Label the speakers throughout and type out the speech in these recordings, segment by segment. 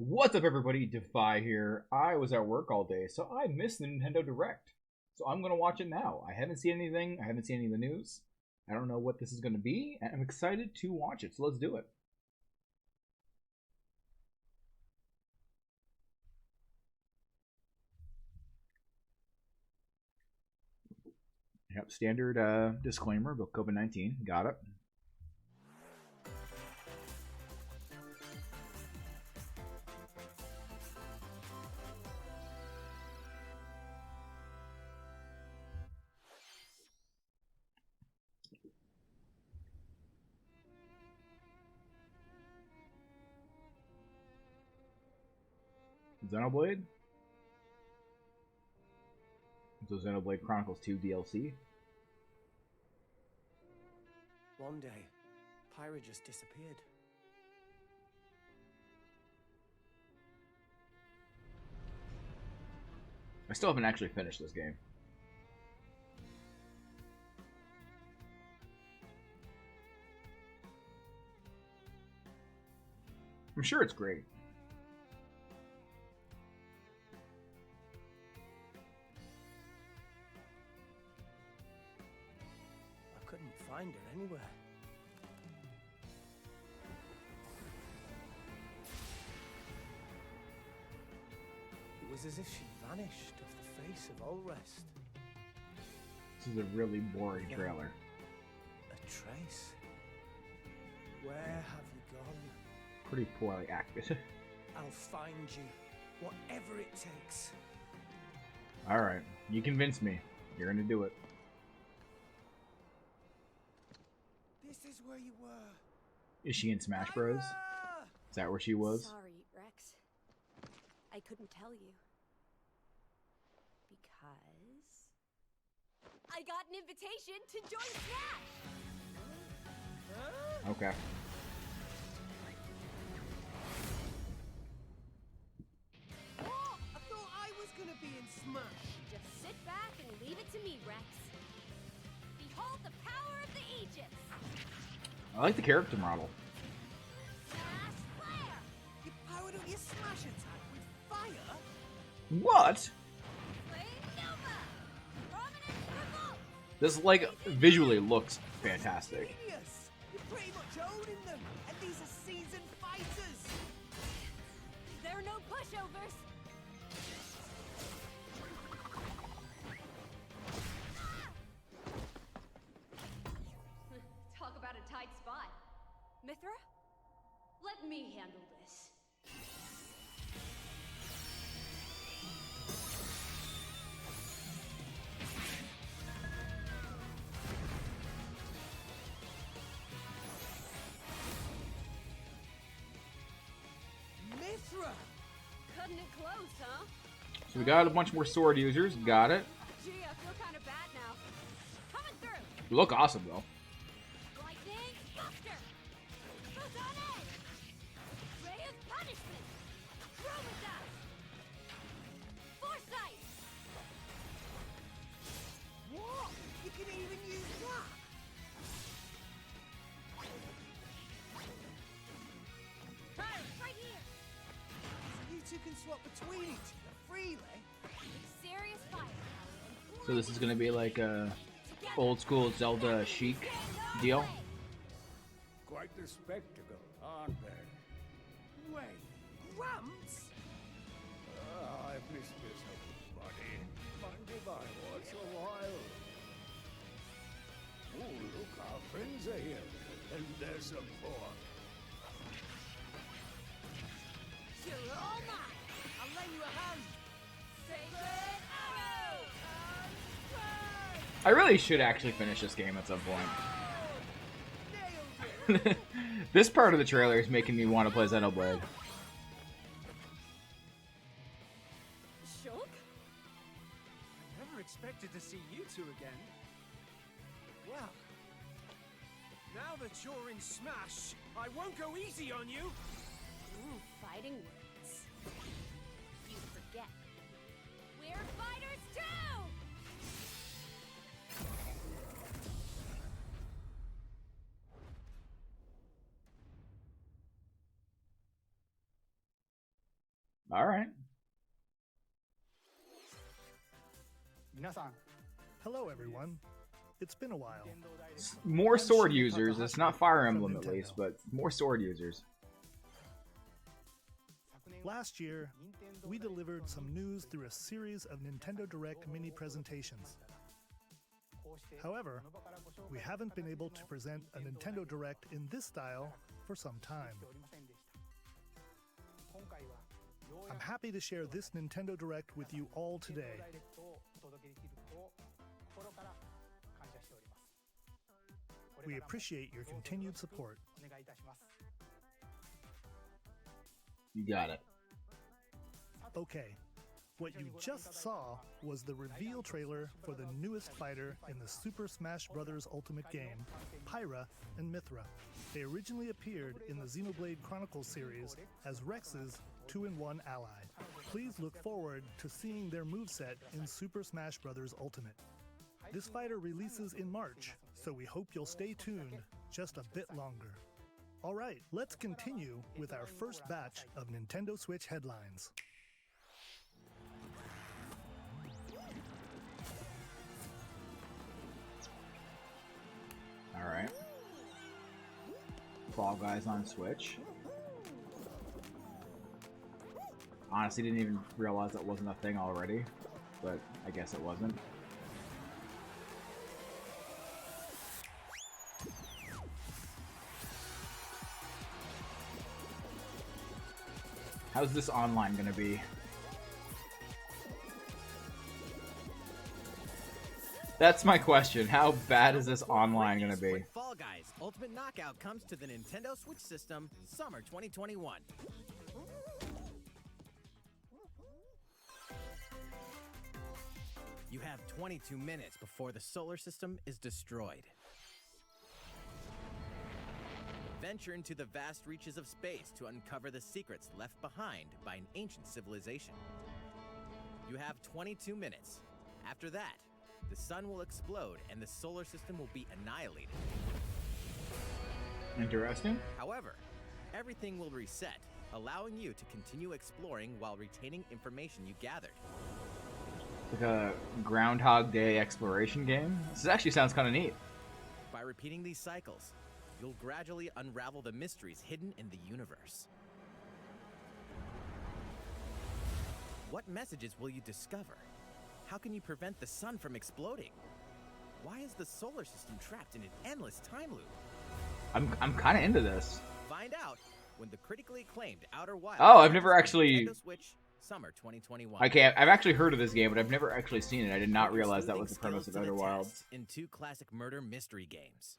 Speaker 1: What's up, everybody? Defy here. I was at work all day, so I missed the Nintendo Direct. So I'm gonna watch it now. I haven't seen anything. I haven't seen any of the news. I don't know what this is gonna be, and I'm excited to watch it. So let's do it. Yep, standard disclaimer about COVID-19. Got it. Xenoblade? So Xenoblade Chronicles 2 DLC?
Speaker 2: One day, Pyra just disappeared.
Speaker 1: I still haven't actually finished this game. I'm sure it's great.
Speaker 2: I couldn't find her anywhere. It was as if she vanished off the face of all rest.
Speaker 1: This is a really boring trailer.
Speaker 2: A trace? Where have you gone?
Speaker 1: Pretty poorly acted.
Speaker 2: I'll find you, whatever it takes.
Speaker 1: Alright, you convinced me. You're gonna do it.
Speaker 2: This is where you were.
Speaker 1: Is she in Smash Bros? Is that where she was?
Speaker 3: Sorry, Rex. I couldn't tell you. Because I got an invitation to join Smash!
Speaker 1: Okay.
Speaker 2: Oh, I thought I was gonna be in Smash.
Speaker 3: Just sit back and leave it to me, Rex. Behold the power of the Aegis!
Speaker 1: I like the character model.
Speaker 3: Smash Flare!
Speaker 2: You powered up your Smash attack with fire?
Speaker 1: What?
Speaker 3: Flame Nova! Prominence Revolt!
Speaker 1: This, like, visually looks fantastic.
Speaker 2: Genius! You're pretty much owning them, and these are seasoned fighters.
Speaker 3: There are no pushovers! Talk about a tight spot. Mithra? Let me handle this.
Speaker 2: Mithra!
Speaker 3: Cutting it close, huh?
Speaker 1: So we got a bunch more sword users. Got it.
Speaker 3: Gee, I feel kind of bad now. Coming through!
Speaker 1: You look awesome, though.
Speaker 3: Lightning Buster! Photon Edge! Ray of Punishment! Chroma Foresight!
Speaker 2: What? You can even use that?
Speaker 3: Right here!
Speaker 2: So you two can swap between each other freely?
Speaker 3: Serious fire.
Speaker 1: So this is gonna be like a old school Zelda chic deal.
Speaker 4: Quite the spectacle, aren't they?
Speaker 2: Wait, Gramps?
Speaker 4: I've missed this old buddy. Mind if I watch a while? Oh, look, our friends are here. And there's some more.
Speaker 2: You're all mine. I'll lend you a hand.
Speaker 3: Sacred Arrow!
Speaker 1: I really should actually finish this game at some point.
Speaker 2: Nailed it.
Speaker 1: This part of the trailer is making me want to play Xenoblade.
Speaker 3: Shulk?
Speaker 2: I never expected to see you two again. Well, now that you're in Smash, I won't go easy on you.
Speaker 3: Ooh, fighting words. You forget. We're fighters too!
Speaker 1: All right.
Speaker 5: Hello, everyone. It's been a while.
Speaker 1: More
Speaker 5: I'm
Speaker 1: sword
Speaker 5: Shin
Speaker 1: users. It's not
Speaker 5: Takahashi
Speaker 1: Fire
Speaker 5: from
Speaker 1: Emblem at
Speaker 5: Nintendo.
Speaker 1: least, but more sword users.
Speaker 5: Last year, we delivered some news through a series of Nintendo Direct mini presentations. However, we haven't been able to present a Nintendo Direct in this style for some time. I'm happy to share this Nintendo Direct with you all today. We appreciate your continued support.
Speaker 1: You got it.
Speaker 5: Okay, what you just saw was the reveal trailer for the newest fighter in the Super Smash Bros. Ultimate game, Pyra and Mithra. They originally appeared in the Xenoblade Chronicles series as Rex's 2-in-1 ally. Please look forward to seeing their moveset in Super Smash Bros. Ultimate. This fighter releases in March, so we hope you'll stay tuned just a bit longer. Alright, let's continue with our first batch of Nintendo Switch headlines.
Speaker 1: Alright. Fall Guys on Switch. Honestly, didn't even realize that wasn't a thing already, but I guess it wasn't. How's this online gonna be? That's my question. How bad is this online gonna be?
Speaker 6: With Fall Guys, Ultimate Knockout comes to the Nintendo Switch system summer 2021. You have 22 minutes before the solar system is destroyed. Venture into the vast reaches of space to uncover the secrets left behind by an ancient civilization. You have 22 minutes. After that, the sun will explode and the solar system will be annihilated.
Speaker 1: Interesting.
Speaker 6: However, everything will reset, allowing you to continue exploring while retaining information you gathered.
Speaker 1: Like a Groundhog Day exploration game? This actually sounds kind of neat.
Speaker 6: By repeating these cycles, you'll gradually unravel the mysteries hidden in the universe. What messages will you discover? How can you prevent the sun from exploding? Why is the solar system trapped in an endless time loop?
Speaker 1: I'm kind of into this.
Speaker 6: Find out when the critically acclaimed Outer Wilds.
Speaker 1: Oh, I've never actually.
Speaker 6: Nintendo Switch, summer 2021.
Speaker 1: Okay, I've actually heard of this game, but I've never actually seen it. I did not realize that was the premise of
Speaker 6: Skills to
Speaker 1: Outer
Speaker 6: the
Speaker 1: Wilds.
Speaker 6: test in two classic murder mystery games.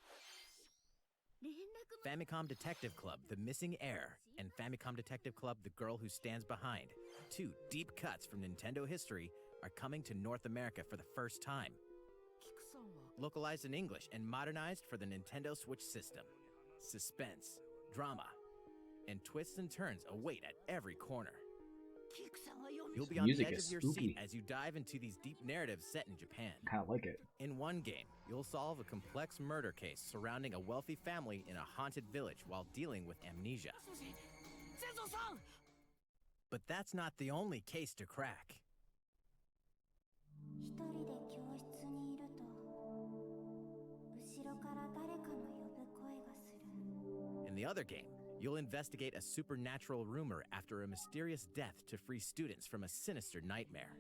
Speaker 6: Famicom Detective Club, The Missing Heir, and Famicom Detective Club, The Girl Who Stands Behind. Two deep cuts from Nintendo history are coming to North America for the first time. Localized in English and modernized for the Nintendo Switch system. Suspense, drama, and twists and turns await at every corner. You'll be on the
Speaker 1: Music
Speaker 6: edge
Speaker 1: is
Speaker 6: of your
Speaker 1: spooky.
Speaker 6: seat as you dive into these deep narratives set in Japan.
Speaker 1: Kind of like it.
Speaker 6: In one game, you'll solve a complex murder case surrounding a wealthy family in a haunted village while dealing with amnesia. But that's not the only case to crack. In the other game, you'll investigate a supernatural rumor after a mysterious death to free students from a sinister nightmare.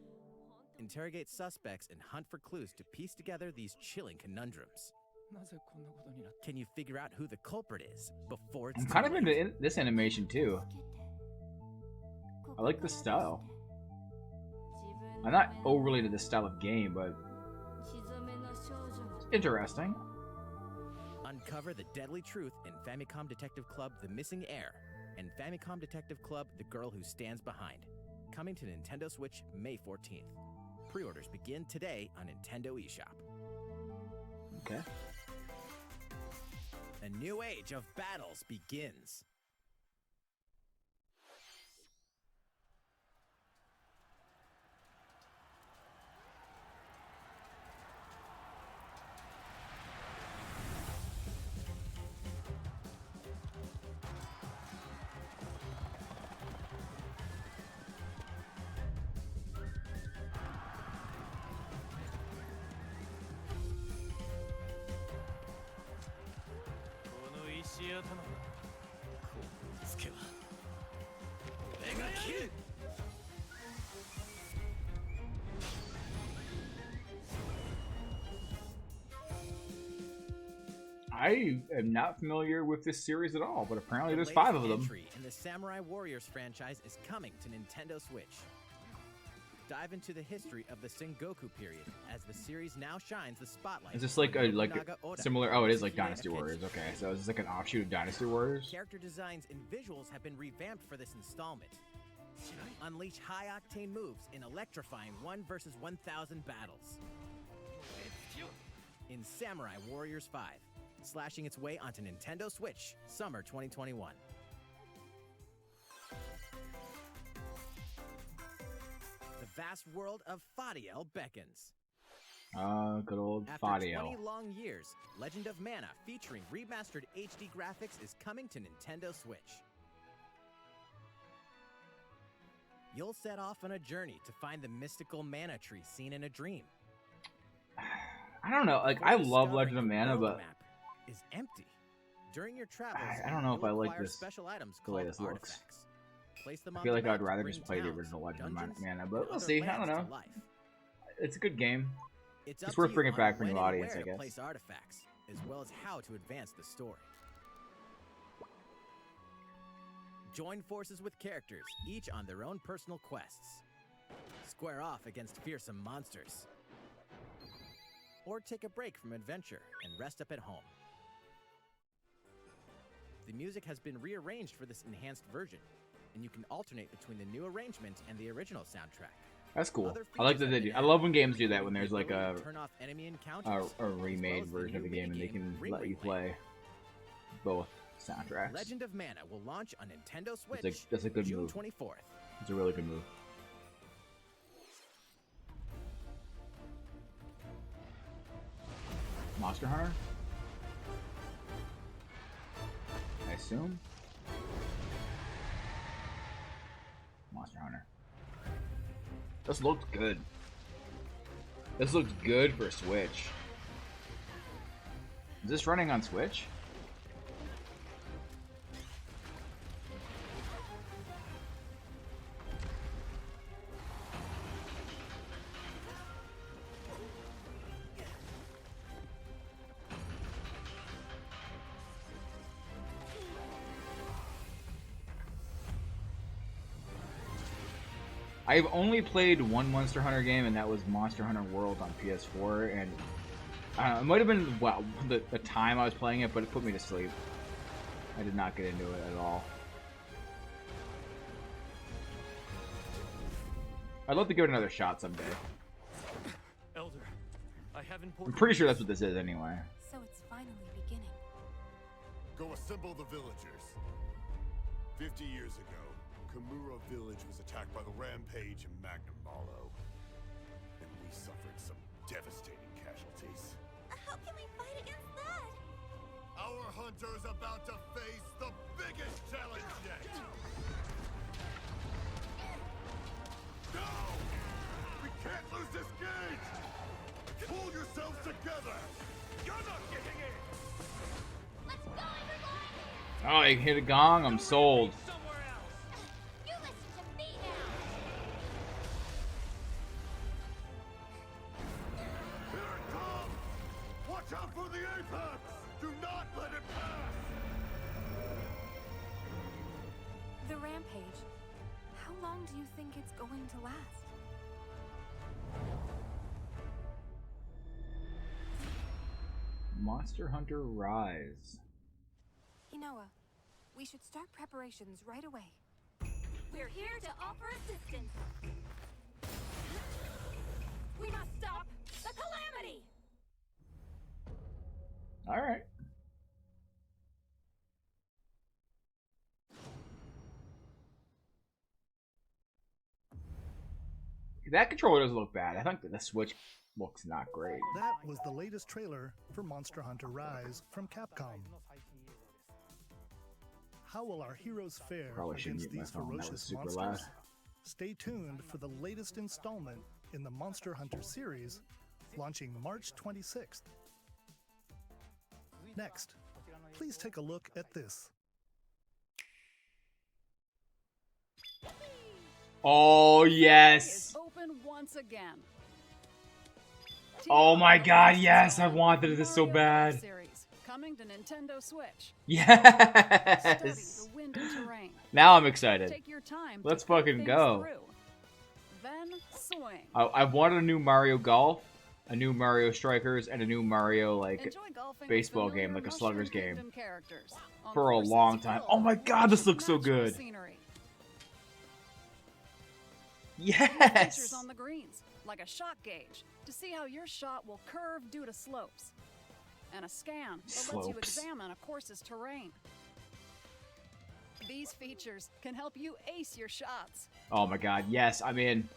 Speaker 6: Interrogate suspects and hunt for clues to piece together these chilling conundrums. Can you figure out who the culprit is before it's
Speaker 1: I'm
Speaker 6: too
Speaker 1: kind of
Speaker 6: late?
Speaker 1: into this animation too. I like the style. I'm not overly into this style of game, but it's interesting.
Speaker 6: Uncover the deadly truth in Famicom Detective Club The Missing Heir and Famicom Detective Club The Girl Who Stands Behind. Coming to Nintendo Switch May 14th. Pre-orders begin today on Nintendo eShop.
Speaker 1: Okay.
Speaker 6: A new age of battles begins.
Speaker 1: I am not familiar with this series at all, but apparently there's
Speaker 6: The
Speaker 1: 5 of
Speaker 6: latest
Speaker 1: them.
Speaker 6: entry in the Samurai Warriors franchise is coming to Nintendo Switch. Dive into the history of the Sengoku period as the series now shines the spotlight.
Speaker 1: Is this like
Speaker 6: on
Speaker 1: a
Speaker 6: Nobunaga Oda,
Speaker 1: similar? Oh, it is like
Speaker 6: Tsuhide
Speaker 1: Dynasty
Speaker 6: Akechi.
Speaker 1: Warriors. Okay, so is this like an offshoot of Dynasty Warriors?
Speaker 6: Character designs and visuals have been revamped for this installment. Unleash high-octane moves in electrifying 1 versus 1,000 battles. In Samurai Warriors 5, slashing its way onto Nintendo Switch, summer 2021. The vast world of Fadiel beckons.
Speaker 1: Good old
Speaker 6: After
Speaker 1: Fadiel.
Speaker 6: 20 long years, Legend of Mana featuring remastered HD graphics is coming to Nintendo Switch. You'll set off on a journey to find the mystical mana tree seen in a dream.
Speaker 1: I don't know. Like, I love Legend of
Speaker 6: Discovering the
Speaker 1: Mana,
Speaker 6: world
Speaker 1: but
Speaker 6: map is empty. During your travels,
Speaker 1: I don't know if
Speaker 6: you'll
Speaker 1: I like
Speaker 6: acquire
Speaker 1: this
Speaker 6: special items
Speaker 1: the way
Speaker 6: called
Speaker 1: this looks.
Speaker 6: artifacts. Place them
Speaker 1: I
Speaker 6: on
Speaker 1: feel
Speaker 6: the
Speaker 1: like
Speaker 6: map
Speaker 1: I'd
Speaker 6: to
Speaker 1: rather
Speaker 6: bring
Speaker 1: just play the
Speaker 6: towns,
Speaker 1: original Legend of
Speaker 6: dungeons,
Speaker 1: Mana,
Speaker 6: and
Speaker 1: but we'll
Speaker 6: other
Speaker 1: see. I don't
Speaker 6: lands to
Speaker 1: know.
Speaker 6: life.
Speaker 1: It's a good game.
Speaker 6: It's
Speaker 1: It's
Speaker 6: up
Speaker 1: worth
Speaker 6: to you
Speaker 1: bringing
Speaker 6: on
Speaker 1: back for
Speaker 6: when
Speaker 1: new
Speaker 6: and
Speaker 1: audience,
Speaker 6: where
Speaker 1: I
Speaker 6: to
Speaker 1: guess.
Speaker 6: place artifacts, as well as how to advance the story. Join forces with characters, each on their own personal quests. Square off against fearsome monsters. Or take a break from adventure and rest up at home. The music has been rearranged for this enhanced version, and you can alternate between the new arrangement and the original soundtrack.
Speaker 1: That's cool.
Speaker 6: Other
Speaker 1: I like
Speaker 6: features
Speaker 1: that
Speaker 6: have
Speaker 1: they
Speaker 6: been
Speaker 1: do. I
Speaker 6: added,
Speaker 1: love when games do that,
Speaker 6: including
Speaker 1: when there's
Speaker 6: the
Speaker 1: like
Speaker 6: ability
Speaker 1: a
Speaker 6: to turn off enemy encounters,
Speaker 1: a remade
Speaker 6: as the
Speaker 1: version of the
Speaker 6: new
Speaker 1: game, and they
Speaker 6: minigame,
Speaker 1: can
Speaker 6: Ring
Speaker 1: let you
Speaker 6: Ring Land.
Speaker 1: play both soundtracks.
Speaker 6: Legend of Mana will launch on Nintendo Switch
Speaker 1: That's a good
Speaker 6: June
Speaker 1: move.
Speaker 6: 24th.
Speaker 1: It's a really good move. Monster Hunter? I assume? Monster Hunter. This looked good. This looked good for Switch. Is this running on Switch? I've only played one Monster Hunter game, and that was Monster Hunter World on PS4, and it might have been the time I was playing it, but it put me to sleep. I did not get into it at all. I'd love to give it another shot someday.
Speaker 2: Elder, I have
Speaker 1: I'm
Speaker 2: important
Speaker 1: pretty sure that's what this is anyway.
Speaker 3: So it's finally beginning.
Speaker 7: Go assemble the villagers. 50 years ago, Kamura village was attacked by the Rampage and Magnum Malo. And we suffered some devastating casualties.
Speaker 3: How can we fight against that?
Speaker 7: Our hunter's about to face the biggest challenge yet! No! We can't lose this gauge! Pull yourselves together! You're not getting in!
Speaker 3: Let's go, everyone!
Speaker 1: Oh, I hit a gong. I'm sold.
Speaker 2: somewhere else.
Speaker 3: You listen to me now!
Speaker 7: Here it comes! Watch out for the apex! Do not let it pass!
Speaker 3: The rampage. How long do you think it's going to last?
Speaker 1: Monster Hunter Rise.
Speaker 3: Inoa, we should start preparations right away. We're here to offer assistance. We must stop the calamity!
Speaker 1: All right. That controller doesn't look bad. I think that the Switch looks not great.
Speaker 5: That was the latest trailer for Monster Hunter Rise from Capcom. How will our heroes fare
Speaker 1: Probably shouldn't
Speaker 5: against
Speaker 1: mute my
Speaker 5: these
Speaker 1: phone. That was
Speaker 5: ferocious
Speaker 1: super
Speaker 5: monsters?
Speaker 1: loud.
Speaker 5: Stay tuned for the latest installment in the Monster Hunter series, launching March 26th. Next, Please take a look at this.
Speaker 1: Oh, yes.
Speaker 8: Open once again.
Speaker 1: Oh my god, yes. I wanted this so bad.
Speaker 8: Series, coming to Nintendo Switch.
Speaker 1: Yes.
Speaker 8: Study the wind and terrain.
Speaker 1: Now I'm excited.
Speaker 8: Take your time.
Speaker 1: Let's
Speaker 8: to think
Speaker 1: fucking
Speaker 8: things
Speaker 1: go.
Speaker 8: through. Then swing.
Speaker 1: I wanted a new Mario Golf, a new Mario Strikers, and a new Mario, like,
Speaker 8: Enjoy golfing
Speaker 1: baseball
Speaker 8: with
Speaker 1: game, like a
Speaker 8: Mushroom
Speaker 1: Slugger's game.
Speaker 8: Kingdom characters on
Speaker 1: For a
Speaker 8: courses
Speaker 1: long time.
Speaker 8: full
Speaker 1: Oh my
Speaker 8: of
Speaker 1: god, this looks so
Speaker 8: natural
Speaker 1: good.
Speaker 8: scenery.
Speaker 1: Yes.
Speaker 8: Features on the greens, like a shot gauge, to see how your shot will curve due to slopes. And a scan that lets you
Speaker 1: Slopes.
Speaker 8: examine a course's terrain. These features can help you ace your shots.
Speaker 1: Oh my god, yes, I'm in.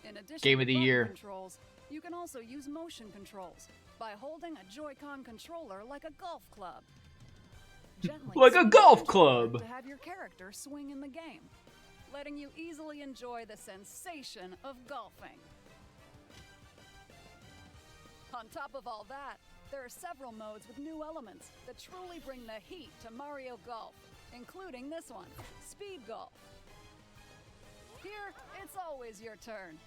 Speaker 8: In addition
Speaker 1: Game
Speaker 8: to
Speaker 1: of the
Speaker 8: button
Speaker 1: year.
Speaker 8: controls, you can also use motion controls by holding a Joy-Con controller like a golf club. Gently
Speaker 1: Like a
Speaker 8: swing
Speaker 1: golf
Speaker 8: the controller
Speaker 1: club.
Speaker 8: to have your character swing in the game, letting you easily enjoy the sensation of golfing. On top of all that, there are several modes with new elements that truly bring the heat to Mario Golf, including this one, Speed Golf. Here, it's always your turn.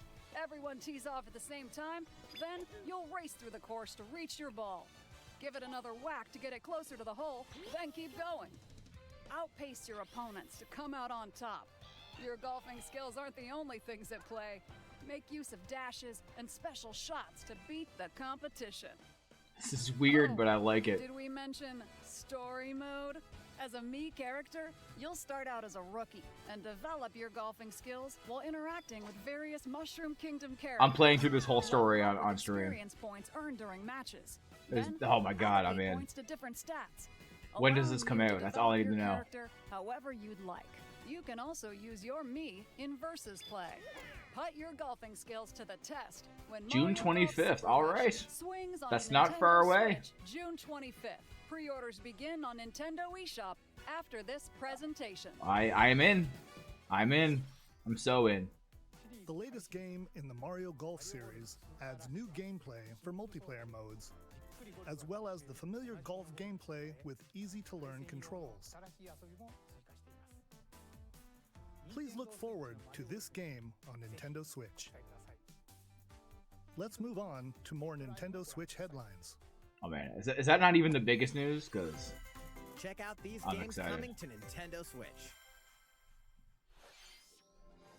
Speaker 8: Everyone tees off at the same time, then you'll race through the course to reach your ball. Give it another whack to get it closer to the hole, then keep going. Outpace your opponents to come out on top. Your golfing skills aren't the only things at play. Make use of dashes and special shots to beat the competition.
Speaker 1: This is weird, but I like it.
Speaker 8: Did we mention story mode? As a Mii character, you'll start out as a rookie and develop your golfing skills while interacting with various Mushroom Kingdom characters.
Speaker 1: I'm playing through this whole story on stream.
Speaker 8: Experience points earned during matches.
Speaker 1: There's-
Speaker 8: Then,
Speaker 1: oh my god, I'm
Speaker 8: allocate
Speaker 1: in.
Speaker 8: points to different stats,
Speaker 1: When does
Speaker 8: allowing
Speaker 1: this come
Speaker 8: you
Speaker 1: out?
Speaker 8: to
Speaker 1: That's all I
Speaker 8: develop
Speaker 1: need to
Speaker 8: your
Speaker 1: know.
Speaker 8: character however you'd like. You can also use your Mii in versus play. Put your golfing skills to the test when
Speaker 1: June
Speaker 8: Mario Golf
Speaker 1: 25th,
Speaker 8: Super
Speaker 1: all
Speaker 8: Rush
Speaker 1: right.
Speaker 8: swings on
Speaker 1: That's
Speaker 8: the
Speaker 1: not far
Speaker 8: Nintendo
Speaker 1: away.
Speaker 8: Switch, June 25th. Pre-orders begin on Nintendo eShop after this presentation.
Speaker 1: I am in. I'm in. I'm so in.
Speaker 5: The latest game in the Mario Golf series adds new gameplay for multiplayer modes, as well as the familiar golf gameplay with easy-to-learn controls. Please look forward to this game on Nintendo Switch. Let's move on to more Nintendo Switch headlines.
Speaker 1: Oh man, is that not even the biggest news? Because
Speaker 6: Check out these
Speaker 1: I'm
Speaker 6: games
Speaker 1: excited.
Speaker 6: coming to Nintendo Switch.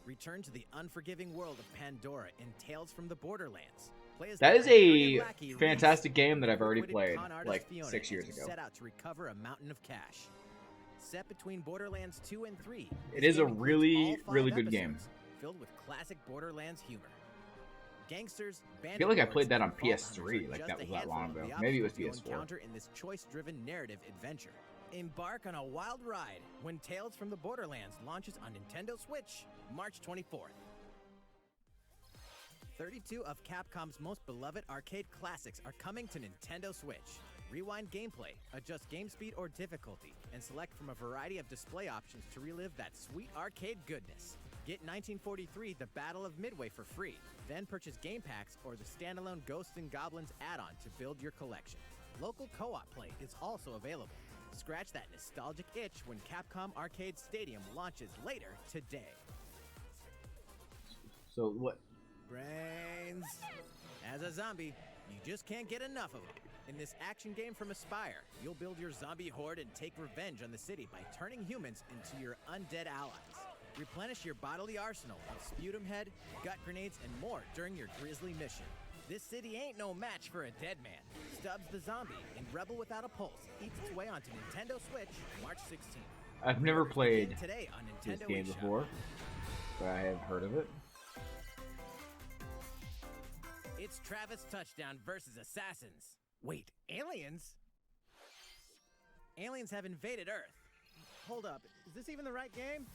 Speaker 6: Return to the unforgiving world of Pandora in Tales from the Borderlands. Play as
Speaker 1: that
Speaker 6: the
Speaker 1: is
Speaker 6: free-spirited
Speaker 1: a
Speaker 6: lackey
Speaker 1: fantastic
Speaker 6: Reese,
Speaker 1: game that I've already
Speaker 6: quick-witted
Speaker 1: played
Speaker 6: con artist
Speaker 1: like
Speaker 6: Fiona
Speaker 1: 6 years
Speaker 6: as you
Speaker 1: ago.
Speaker 6: set out to recover a mountain of cash. Set between Borderlands 2 and 3.
Speaker 1: It
Speaker 6: this
Speaker 1: is a
Speaker 6: game includes
Speaker 1: really,
Speaker 6: all 5
Speaker 1: really good game.
Speaker 6: episodes, filled with classic Borderlands humor. Gangsters,
Speaker 1: I feel like I
Speaker 6: bandit
Speaker 1: played that on
Speaker 6: lords, and vault
Speaker 1: PS3,
Speaker 6: hunters are
Speaker 1: like
Speaker 6: just
Speaker 1: that
Speaker 6: a
Speaker 1: was that
Speaker 6: handful
Speaker 1: long
Speaker 6: of
Speaker 1: ago.
Speaker 6: the
Speaker 1: Maybe it was
Speaker 6: obstacles you'll
Speaker 1: PS4.
Speaker 6: encounter in this choice-driven narrative adventure. Embark on a wild ride when Tales from the Borderlands launches on Nintendo Switch, March 24th. 32 of Capcom's most beloved arcade classics are coming to Nintendo Switch. Rewind gameplay, adjust game speed or difficulty, and select from a variety of display options to relive that sweet arcade goodness. Get 1943 The Battle of Midway for free, then purchase game packs or the standalone Ghosts and Goblins add-on to build your collection. Local co-op play is also available. Scratch that nostalgic itch when Capcom Arcade Stadium launches later today.
Speaker 1: So what?
Speaker 6: Brains. As a zombie, you just can't get enough of them. In this action game from Aspire, you'll build your zombie horde and take revenge on the city by turning humans into your undead allies. Replenish your bodily arsenal of sputum head, gut grenades, and more during your grisly mission. This city ain't no match for a dead man. Stubbs the Zombie in Rebel Without a Pulse eats its way onto Nintendo Switch March 16th.
Speaker 1: I've never played
Speaker 6: Begin today on
Speaker 1: this
Speaker 6: Nintendo
Speaker 1: game
Speaker 6: eShop.
Speaker 1: before, but I have heard of it.
Speaker 6: It's Travis Touchdown versus Assassins. Wait, aliens? Aliens have invaded Earth. Hold up, is this even the right game?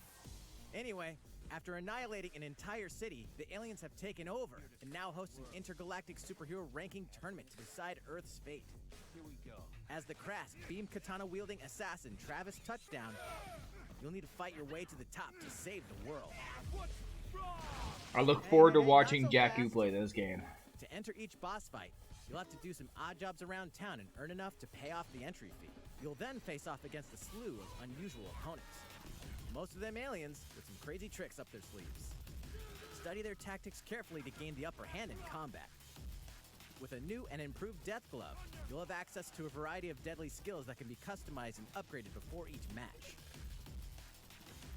Speaker 6: Anyway, after annihilating an entire city, the aliens have taken over and now host an intergalactic superhero ranking tournament to decide Earth's fate. Here we go. As the crass, beam katana-wielding assassin Travis Touchdown, you'll need to fight your way to the top to save the world.
Speaker 1: I look forward to
Speaker 6: Hey,
Speaker 1: watching
Speaker 6: not so
Speaker 1: Jakku
Speaker 6: fast.
Speaker 1: play this game.
Speaker 6: To enter each boss fight, you'll have to do some odd jobs around town and earn enough to pay off the entry fee. You'll then face off against a slew of unusual opponents. Most of them aliens with some crazy tricks up their sleeves. Study their tactics carefully to gain the upper hand in combat. With a new and improved Death Glove, you'll have access to a variety of deadly skills that can be customized and upgraded before each match.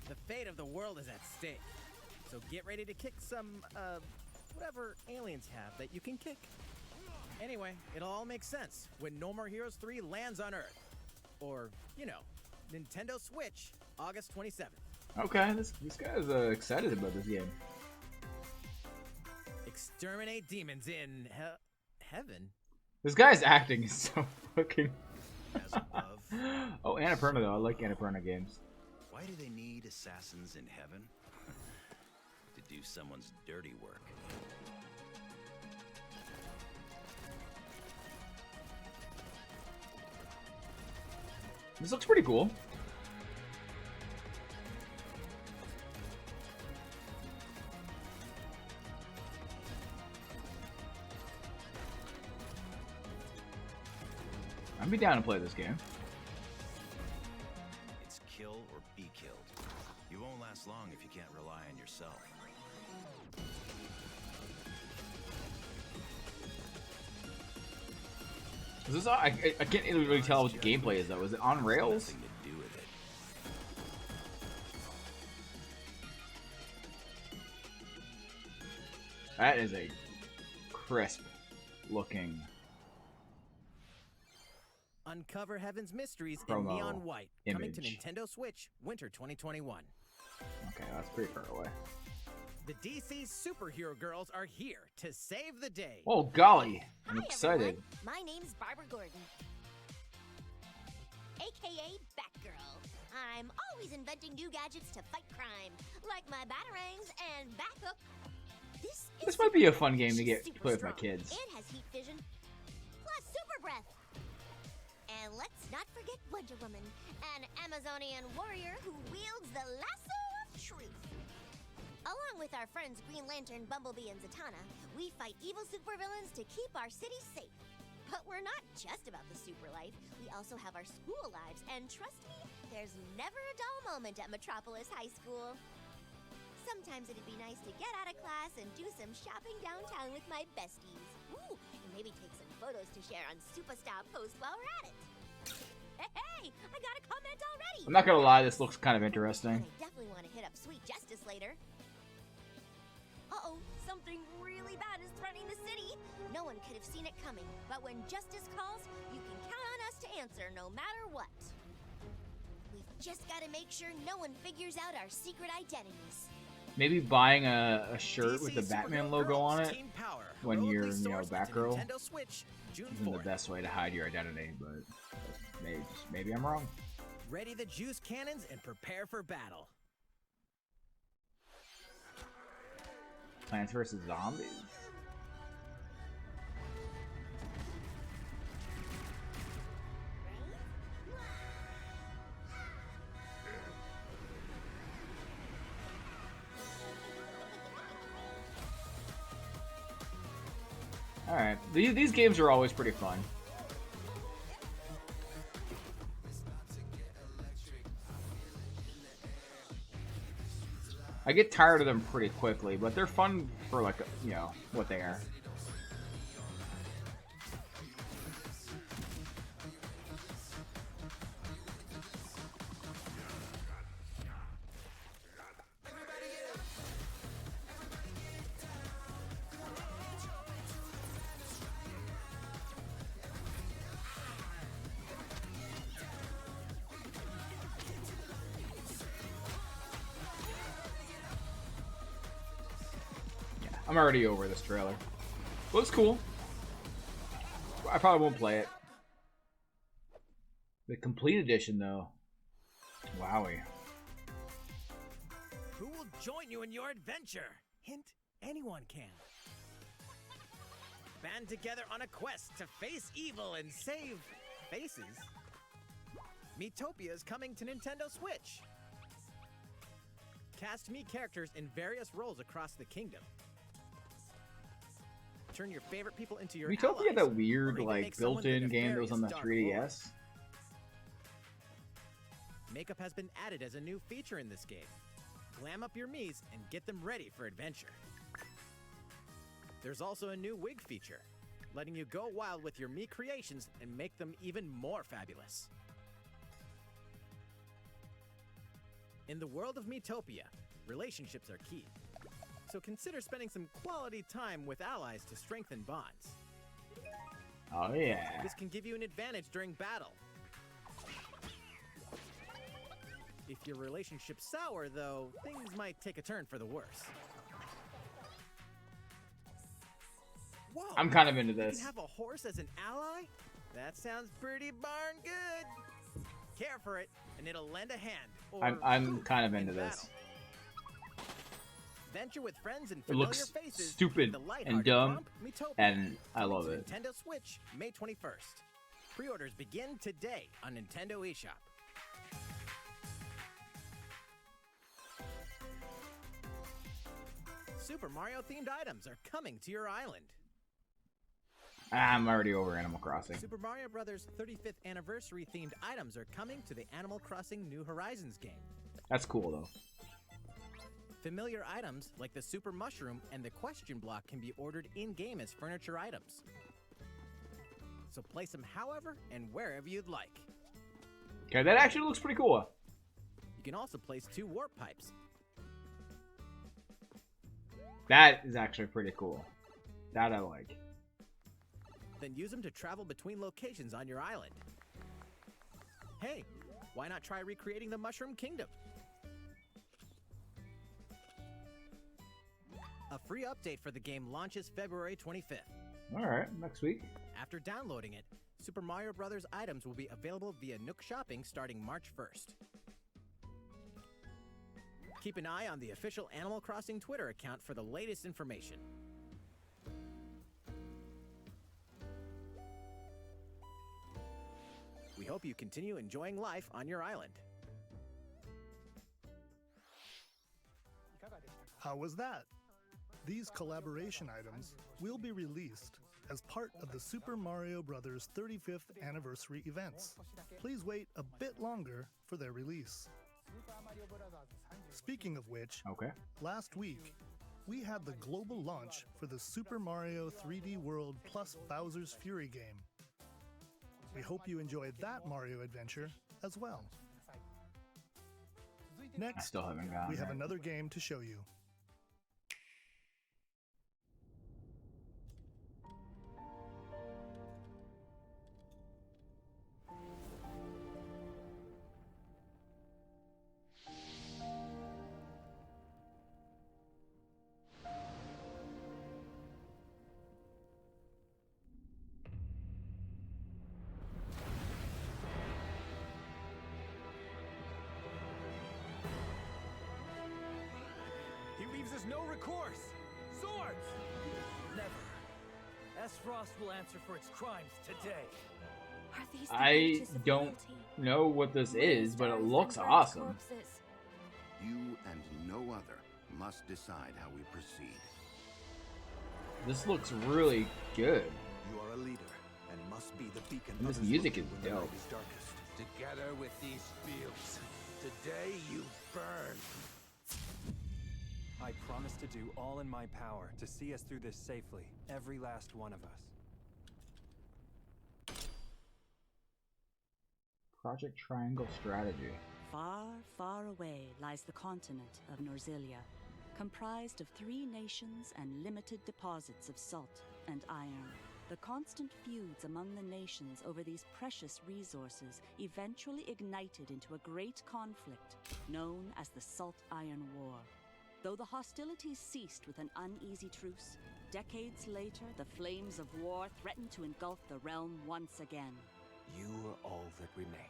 Speaker 6: The fate of the world is at stake, so get ready to kick some, whatever aliens have that you can kick. Anyway, it'll all make sense when No More Heroes 3 lands on Earth. Or, you know, Nintendo Switch, August 27th.
Speaker 1: Okay, this guy's excited about this game.
Speaker 6: Exterminate demons in heaven?
Speaker 1: This guy's acting is so fucking...
Speaker 9: As above.
Speaker 1: Oh, Annapurna though. I like Annapurna games.
Speaker 9: Why do they need assassins in heaven? To do someone's dirty work.
Speaker 1: This looks pretty cool. I'd be down to play this game.
Speaker 9: It's kill or be killed. You won't last long if you can't rely on yourself.
Speaker 1: Is this, I can't really tell what the gameplay is though. Is it on rails?
Speaker 9: Nothing to do with it.
Speaker 1: That is a crisp looking
Speaker 6: Uncover Heaven's Mysteries in
Speaker 1: promo
Speaker 6: neon white. Coming to
Speaker 1: image.
Speaker 6: Nintendo Switch, winter 2021.
Speaker 1: Okay, that's pretty far away.
Speaker 6: The DC superhero girls are here to save the day.
Speaker 1: Oh golly, I'm
Speaker 10: Hi,
Speaker 1: excited.
Speaker 10: everyone. My name's Barbara Gordon, aka Batgirl. I'm always inventing new gadgets to fight crime, like my batarangs and Bathook.
Speaker 1: This might be a fun game to
Speaker 10: She's
Speaker 1: get
Speaker 10: super
Speaker 1: play with my
Speaker 10: strong.
Speaker 1: kids.
Speaker 10: It has heat vision, plus super breath. And let's not forget Wonder Woman, an Amazonian warrior who wields the lasso of truth. Along with our friends Green Lantern, Bumblebee, and Zatanna, we fight evil supervillains to keep our city safe. But we're not just about the super life. We also have our school lives, and trust me, there's never a dull moment at Metropolis High School. Sometimes it'd be nice to get out of class and do some shopping downtown with my besties. Ooh, and maybe take some photos to share on Superstar Post while we're at it. Hey, I got a comment already!
Speaker 1: I'm not gonna lie, this looks kind of interesting.
Speaker 10: And I definitely want to hit up Sweet Justice later. Uh-oh, something really bad is threatening the city. No one could have seen it coming, but when justice calls, you can count on us to answer no matter what. We've just got to make sure no one figures out our secret identities.
Speaker 1: Maybe buying a shirt with the
Speaker 6: DC
Speaker 1: Batman
Speaker 6: Supergirl
Speaker 1: logo on
Speaker 6: Girls
Speaker 1: it
Speaker 6: Team Power,
Speaker 1: when
Speaker 6: heroically
Speaker 1: you're, you know,
Speaker 6: sourced to
Speaker 1: Batgirl
Speaker 6: Nintendo Switch, June
Speaker 1: isn't the
Speaker 6: 4th.
Speaker 1: best way to hide your identity, but maybe I'm wrong.
Speaker 6: Ready the juice cannons and prepare for battle.
Speaker 1: Plants vs. Zombies. Alright, these games are always pretty fun. I get tired of them pretty quickly, but they're fun for, like, you know, what they are. I'm already over this trailer. Looks cool. I probably won't play it. The complete edition, though. Wowie.
Speaker 6: Who will join you in your adventure? Hint, anyone can. Band together on a quest to face evil and save faces. Metopia is coming to Nintendo Switch. Cast me characters in various roles across the kingdom. Turn your favorite people into your
Speaker 1: Metopia,
Speaker 6: allies,
Speaker 1: that
Speaker 6: or
Speaker 1: weird,
Speaker 6: even
Speaker 1: like,
Speaker 6: make someone
Speaker 1: built-in game that
Speaker 6: nefarious
Speaker 1: was on the
Speaker 6: Dark
Speaker 1: 3DS.
Speaker 6: Lord. Makeup has been added as a new feature in this game. Glam up your Miis and get them ready for adventure. There's also a new wig feature, letting you go wild with your Mii creations and make them even more fabulous. In the world of Metopia, relationships are key. So consider spending some quality time with allies to strengthen bonds.
Speaker 1: Oh yeah.
Speaker 6: This can give you an advantage during battle. If your relationship's sour, though, things might take a turn for the worse. Whoa,
Speaker 1: I'm kind of into
Speaker 6: you
Speaker 1: this.
Speaker 6: can have a horse as an ally? That sounds pretty darn good. Care for it, and it'll lend a hand. Or
Speaker 1: I'm kind of into this.
Speaker 6: battle. Venture with friends and
Speaker 1: It
Speaker 6: familiar
Speaker 1: looks
Speaker 6: faces
Speaker 1: stupid
Speaker 6: in the
Speaker 1: and
Speaker 6: lighthearted
Speaker 1: dumb,
Speaker 6: romp, Metopia,
Speaker 1: and I love
Speaker 6: coming
Speaker 1: it.
Speaker 6: to Nintendo Switch, May 21st. Pre-orders begin today on Nintendo eShop. Super Mario themed items are coming to your island.
Speaker 1: I'm already over Animal Crossing.
Speaker 6: Super Mario Bros. 35th anniversary themed items are coming to the Animal Crossing New Horizons game.
Speaker 1: That's cool though.
Speaker 6: Familiar items like the Super Mushroom and the Question Block can be ordered in-game as furniture items. So place them however and wherever you'd like.
Speaker 1: Okay, that actually looks pretty cool.
Speaker 6: You can also place 2 warp pipes.
Speaker 1: That is actually pretty cool. That I like.
Speaker 6: Then use them to travel between locations on your island. Hey, why not try recreating the Mushroom Kingdom? A free update for the game launches February 25th.
Speaker 1: Alright, next week.
Speaker 6: After downloading it, Super Mario Bros. Items will be available via Nook Shopping starting March 1st. Keep an eye on the official Animal Crossing Twitter account for the latest information. We hope you continue enjoying life on your island.
Speaker 5: How was that? These collaboration items will be released as part of the Super Mario Bros. 35th anniversary events. Please wait a bit longer for their release. Speaking of which,
Speaker 1: Okay.
Speaker 5: last week, we had the global launch for the Super Mario 3D World plus Bowser's Fury game. We hope you enjoyed that Mario adventure as well.
Speaker 1: I
Speaker 5: Next,
Speaker 1: still haven't gotten
Speaker 5: we have
Speaker 1: it.
Speaker 5: another game to show you.
Speaker 2: He leaves us no recourse. Swords!
Speaker 11: Never. S-Frost will answer for its crimes today.
Speaker 3: Are these the
Speaker 1: I
Speaker 3: images of
Speaker 1: don't
Speaker 3: royalty?
Speaker 1: know what this is, but it
Speaker 3: Stars
Speaker 1: looks
Speaker 3: and burnt
Speaker 1: awesome.
Speaker 3: corpses.
Speaker 4: You and no other must decide how we proceed.
Speaker 1: This looks really good.
Speaker 11: You are a leader and must be the beacon.
Speaker 1: And this
Speaker 11: others
Speaker 1: music
Speaker 11: look
Speaker 1: is
Speaker 11: to when the
Speaker 1: dope.
Speaker 11: night is darkest.
Speaker 4: Together with these fields, today you burn.
Speaker 2: I promise to do all in my power to see us through this safely, every last one of us.
Speaker 1: Project Triangle Strategy.
Speaker 12: Far, far away lies the continent of Norzilia, comprised of 3 nations and limited deposits of salt and iron. The constant feuds among the nations over these precious resources eventually ignited into a great conflict known as the Salt Iron War. Though the hostilities ceased with an uneasy truce, decades later the flames of war threatened to engulf the realm once again.
Speaker 11: You are all that remains.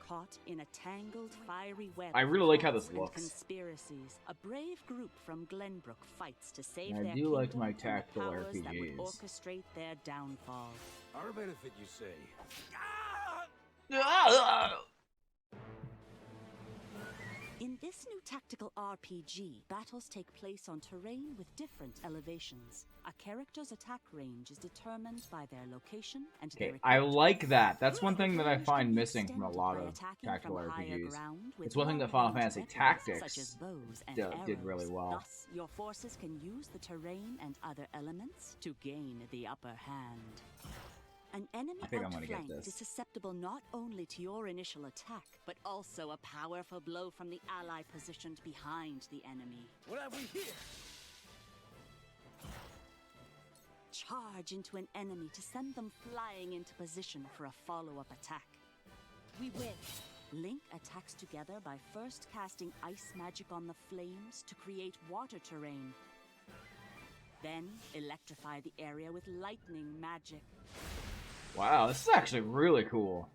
Speaker 12: Caught in a tangled, fiery web
Speaker 1: I really like how this
Speaker 12: and
Speaker 1: looks.
Speaker 12: conspiracies, a brave group from Glenbrook fights to save
Speaker 1: I
Speaker 12: their
Speaker 1: do like
Speaker 12: kingdom
Speaker 1: my
Speaker 12: from the
Speaker 1: tactical
Speaker 12: powers that would
Speaker 1: RPGs.
Speaker 12: orchestrate their downfall.
Speaker 4: Our benefit, you say?
Speaker 12: In In this new tactical RPG, battles take place on terrain with different elevations. A character's attack range is determined by their location and their
Speaker 1: Okay, I like that. That's one thing that I find missing from a lot of tactical RPGs. It's one thing that Final Fantasy Tactics did really well.
Speaker 12: Thus, your forces can use the terrain and other elements to gain the upper hand. An enemy outflanked is susceptible not only to your initial attack, but also a powerful blow from the ally positioned behind the enemy.
Speaker 11: What have we here?
Speaker 12: Charge into an enemy to send them flying into position for a follow-up attack. We win. Link attacks together by first casting ice magic on the flames to create water terrain. Then electrify the area with lightning magic.
Speaker 1: Wow, this is actually really cool.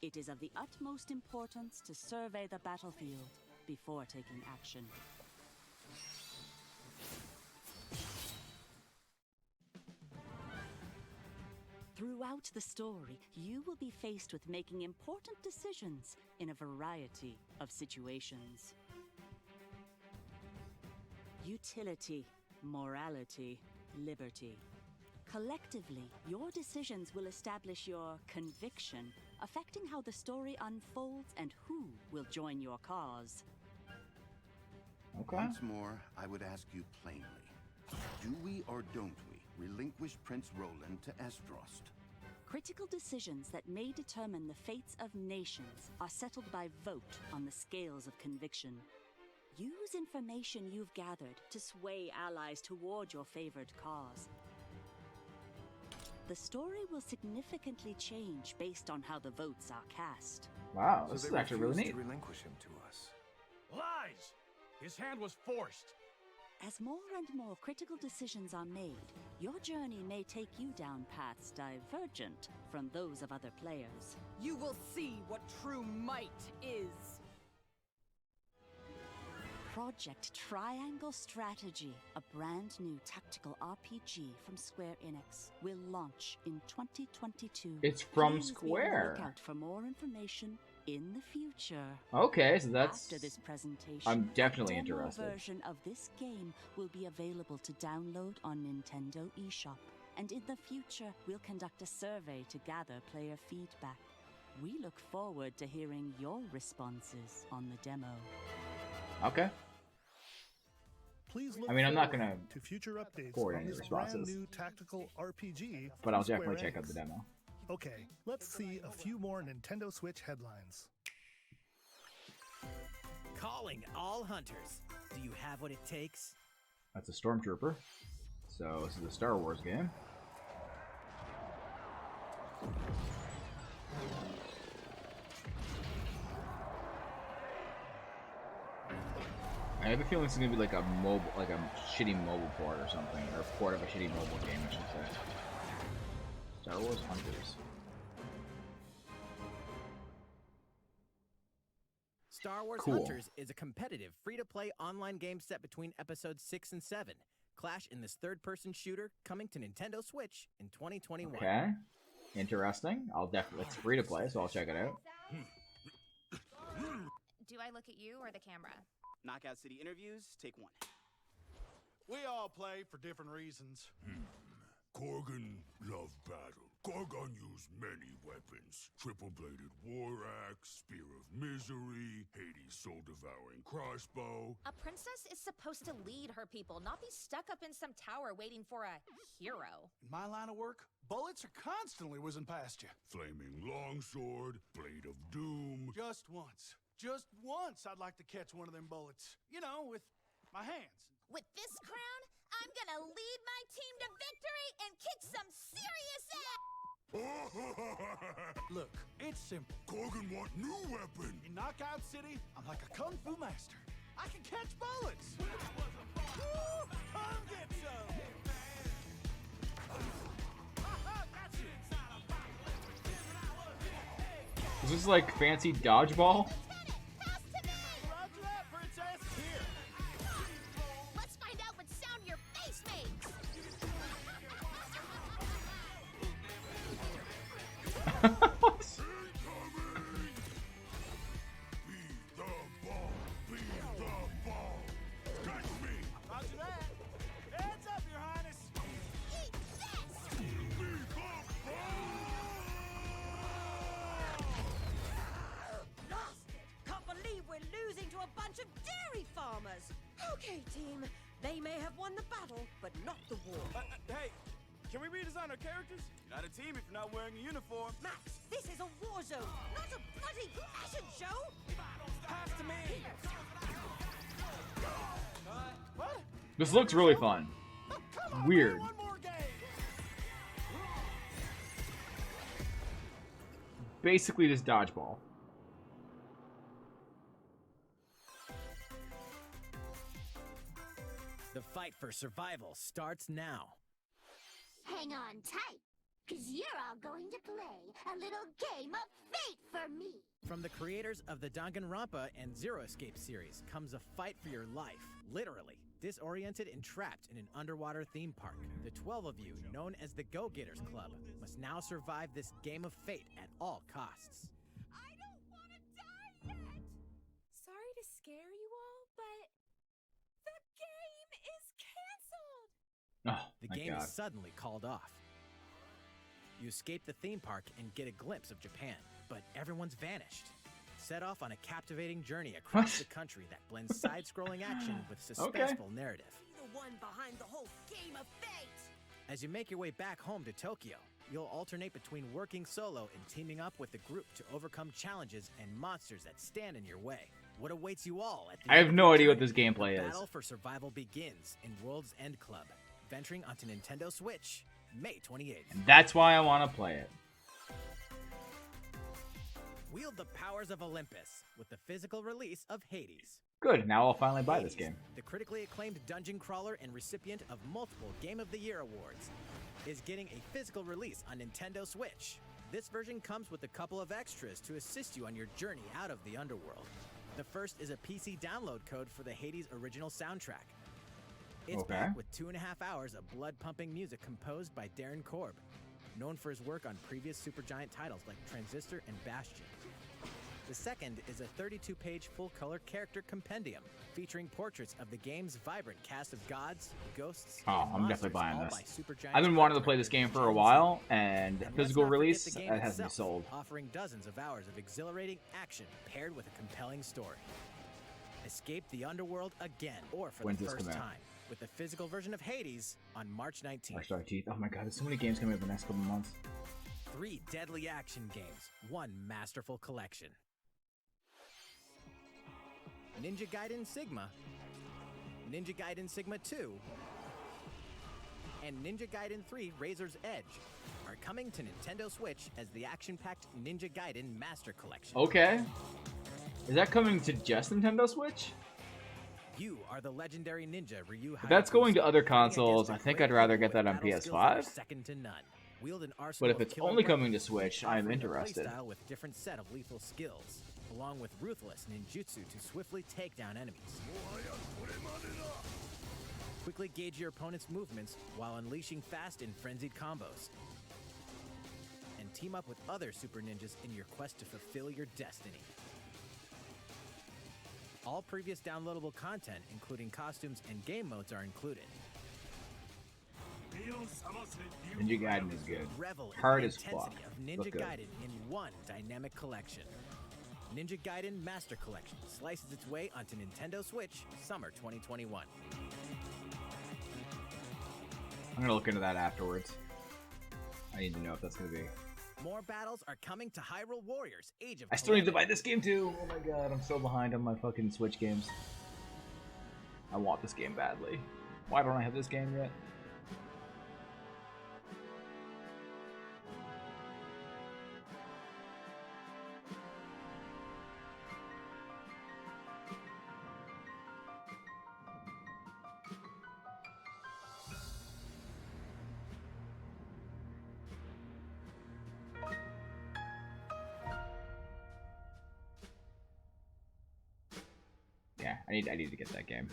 Speaker 12: It is of the utmost importance to survey the battlefield before taking action. Throughout the story, you will be faced with making important decisions in a variety of situations. Utility, morality, liberty. Collectively, your decisions will establish your conviction, affecting how the story unfolds and who will join your cause.
Speaker 1: Okay.
Speaker 13: Once more, I would ask you plainly, do we or don't we relinquish Prince Roland to Esdrost?
Speaker 12: Critical decisions that may determine the fates of nations are settled by vote on the scales of conviction. Use information you've gathered to sway allies toward your favored cause. The story will significantly change based on how the votes are cast.
Speaker 1: Wow, this is actually really neat.
Speaker 14: To relinquish him to us.
Speaker 2: Lies! His hand was forced.
Speaker 12: As more and more critical decisions are made, your journey may take you down paths divergent from those of other players.
Speaker 8: You will see what true might is.
Speaker 12: Project Triangle Strategy, a brand new tactical RPG from Square Enix, will launch in 2022.
Speaker 1: It's from
Speaker 12: Please
Speaker 1: Square.
Speaker 12: Look out for more information in the future.
Speaker 1: Okay, so that's...
Speaker 12: After this presentation,
Speaker 1: I'm definitely
Speaker 12: a demo
Speaker 1: interested.
Speaker 12: version of this game will be available to download on Nintendo eShop. And in the future, we'll conduct a survey to gather player feedback. We look forward to hearing your responses on the demo.
Speaker 1: Okay.
Speaker 5: Please look
Speaker 1: I mean, I'm not
Speaker 5: forward
Speaker 1: gonna
Speaker 5: to future updates
Speaker 1: forward
Speaker 5: on
Speaker 1: any
Speaker 5: this
Speaker 1: responses,
Speaker 5: brand new tactical RPG.
Speaker 1: but I'll
Speaker 5: from
Speaker 1: definitely
Speaker 5: Square
Speaker 1: check out
Speaker 5: Enix.
Speaker 1: the demo.
Speaker 5: Okay, let's see a few more Nintendo Switch headlines.
Speaker 6: Calling all hunters. Do you have what it takes?
Speaker 1: That's a Stormtrooper. So this is a Star Wars game. I have a feeling it's gonna be like a shitty mobile port or something, or a port of a shitty mobile game, I should say. Star Wars Hunters.
Speaker 6: Star Wars
Speaker 1: Cool.
Speaker 6: Hunters is a competitive, free-to-play online game set between episodes 6 and 7. Clash in this third-person shooter coming to Nintendo Switch in 2021.
Speaker 1: Okay. Interesting. I'll definitely, it's free to play, so I'll check it out.
Speaker 15: Do I look at you or the camera?
Speaker 16: Knockout City interviews, take one.
Speaker 17: We all play for different reasons.
Speaker 4: Korgan loved battle. Korgan used many weapons. Triple-bladed war axe, spear of misery, Hades' soul-devouring crossbow.
Speaker 15: A princess is supposed to lead her people, not be stuck up in some tower waiting for a hero.
Speaker 17: In my line of work, bullets are constantly whizzing past you.
Speaker 4: Flaming longsword, blade of doom.
Speaker 17: Just once I'd like to catch one of them bullets. You know, with my hands.
Speaker 10: With this crown, I'm gonna lead my team to victory and kick some serious ass!
Speaker 17: Look, it's simple.
Speaker 4: Korgan want new weapon.
Speaker 17: In Knockout City, I'm like a kung fu master. I can catch bullets. Woo! Come get some!
Speaker 1: Is this like fancy dodgeball?
Speaker 10: Let's find out what sound your face makes!
Speaker 14: losing to a bunch of dairy farmers. Okay, team. They may have won the battle, but not the war.
Speaker 17: Hey, can we redesign our characters?
Speaker 16: You're not a team if you're not wearing a uniform.
Speaker 14: Max, this is a war zone, not a bloody fashion show.
Speaker 17: Pass to me. What?
Speaker 1: This looks really fun. Weird.
Speaker 17: One more game.
Speaker 1: Basically just dodgeball.
Speaker 6: The fight for survival starts now.
Speaker 10: Hang on tight, because you're all going to play a little game of fate for me.
Speaker 6: From the creators of the Danganronpa and Zero Escape series comes a fight for your life, literally. Disoriented and trapped in an underwater theme park, the 12 of you, known as the Go-Getters Club, must now survive this game of fate at all costs.
Speaker 3: I don't want to die yet! Sorry to scare you all, but the game is canceled!
Speaker 1: Oh,
Speaker 6: the
Speaker 1: my
Speaker 6: game
Speaker 1: God.
Speaker 6: is suddenly called off. You escape the theme park and get a glimpse of Japan, but everyone's vanished. Set off on a captivating journey across the country that blends side-scrolling action with suspenseful narrative.
Speaker 14: The one behind the whole game of fate.
Speaker 6: As you make your way back home to Tokyo, you'll alternate between working solo and teaming up with the group to overcome challenges and monsters that stand in your way. What awaits you all at the
Speaker 1: I have no idea what this gameplay
Speaker 6: The
Speaker 1: is.
Speaker 6: battle for survival begins in World's End Club, venturing onto Nintendo Switch, May 28th.
Speaker 1: And that's why I want to play it.
Speaker 6: Wield the powers of Olympus with the physical release of Hades.
Speaker 1: Good, now I'll finally buy this game.
Speaker 6: The critically acclaimed dungeon crawler and recipient of multiple Game of the Year awards, is getting a physical release on Nintendo Switch. This version comes with a couple of extras to assist you on your journey out of the underworld. The first is a PC download code for the Hades original soundtrack. It's packed with 2.5 hours of blood-pumping music composed by Darren Korb, known for his work on previous Supergiant titles like Transistor and Bastion. The second is a 32-page full-color character compendium featuring portraits of the game's vibrant cast of gods, ghosts,
Speaker 1: Oh,
Speaker 6: and
Speaker 1: I'm definitely
Speaker 6: monsters,
Speaker 1: buying
Speaker 6: all
Speaker 1: this.
Speaker 6: by Supergiant's
Speaker 1: I've been wanting to
Speaker 6: art
Speaker 1: play this
Speaker 6: director
Speaker 1: game for a
Speaker 6: Jen
Speaker 1: while,
Speaker 6: Zee.
Speaker 1: and
Speaker 6: let's
Speaker 1: physical
Speaker 6: not forget
Speaker 1: release,
Speaker 6: the game
Speaker 1: it hasn't been
Speaker 6: itself,
Speaker 1: sold.
Speaker 6: offering dozens of hours of exhilarating action paired with a compelling story. Escape the underworld again, or for
Speaker 1: When's
Speaker 6: the
Speaker 1: this
Speaker 6: first
Speaker 1: come out?
Speaker 6: time, with the physical version of Hades on March 19th.
Speaker 1: March 19th. Oh my God, there's so many games coming up in the next couple months.
Speaker 6: 3 deadly action games, 1 masterful collection. Ninja Gaiden Sigma, Ninja Gaiden Sigma 2, and Ninja Gaiden 3 Razor's Edge are coming to Nintendo Switch as the action-packed Ninja Gaiden Master Collection.
Speaker 1: Okay. Is that coming to just Nintendo Switch?
Speaker 6: You are the legendary ninja Ryu.
Speaker 1: If that's going to other consoles, I think I'd rather get that on PS5.
Speaker 6: Second to none. Wield an
Speaker 1: But
Speaker 6: arsenal
Speaker 1: if
Speaker 6: of
Speaker 1: it's
Speaker 6: killer
Speaker 1: only coming to
Speaker 6: weapons,
Speaker 1: Switch, I'm
Speaker 6: offering a
Speaker 1: interested.
Speaker 6: playstyle with different set of lethal skills, along with ruthless ninjutsu to swiftly take down enemies. Quickly gauge your opponent's movements while unleashing fast and frenzied combos. And team up with other super ninjas in your quest to fulfill your destiny. All previous downloadable content, including costumes and game modes, are included.
Speaker 1: Ninja Gaiden is good.
Speaker 6: Revel
Speaker 1: Hard
Speaker 6: in
Speaker 1: as
Speaker 6: the
Speaker 1: fuck.
Speaker 6: intensity of Ninja
Speaker 1: Look good.
Speaker 6: Gaiden in one dynamic collection. Ninja Gaiden Master Collection slices its way onto Nintendo Switch summer 2021.
Speaker 1: I'm gonna look into that afterwards. I need to know if that's gonna be.
Speaker 6: More battles are coming to Hyrule Warriors: Age of
Speaker 1: I still need to
Speaker 6: Calamity.
Speaker 1: buy this game too. Oh my God, I'm so behind on my fucking Switch games. I want this game badly. Why don't I have this game yet? Yeah, I need to get that game.